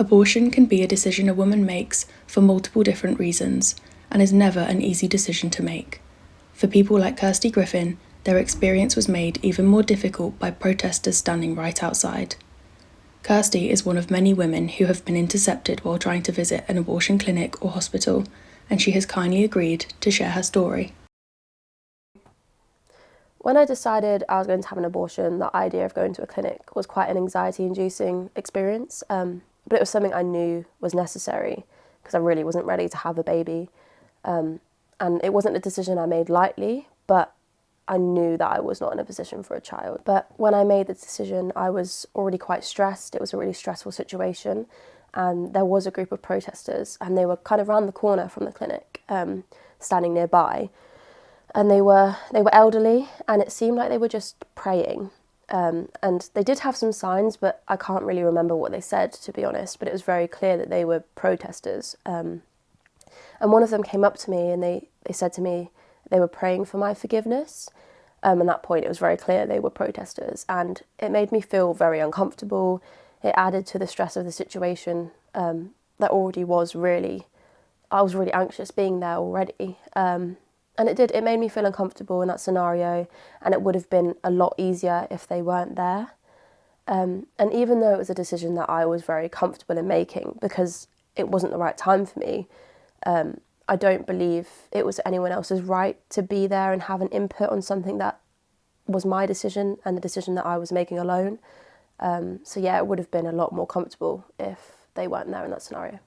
Abortion can be a decision a woman makes for multiple different reasons, and is never an easy decision to make. For people like Kirstie Griffin, their experience was made even more difficult by protesters standing right outside. Kirstie is one of many women who have been intercepted while trying to visit an abortion clinic or hospital, and she has kindly agreed to share her story. When I decided I was going to have an abortion, the idea of going to a clinic was quite an anxiety-inducing experience, but it was something I knew was necessary because I really wasn't ready to have a baby. And it wasn't a decision I made lightly, but I knew that I was not in a position for a child. But when I made the decision, I was already quite stressed. It was a really stressful situation. And there was a group of protesters, and they were kind of around the corner from the clinic, standing nearby. And they were elderly, and it seemed like they were just praying. And they did have some signs, but I can't really remember what they said, to be honest. But it was very clear that they were protesters. And one of them came up to me, and they said to me they were praying for my forgiveness. At that point, it was very clear they were protesters, and it made me feel very uncomfortable. It added to the stress of the situation that already was really, I was really anxious being there already. And it made me feel uncomfortable in that scenario, and it would have been a lot easier if they weren't there. And even though it was a decision that I was very comfortable in making, because it wasn't the right time for me, I don't believe it was anyone else's right to be there and have an input on something that was my decision and the decision that I was making alone. So yeah, it would have been a lot more comfortable if they weren't there in that scenario.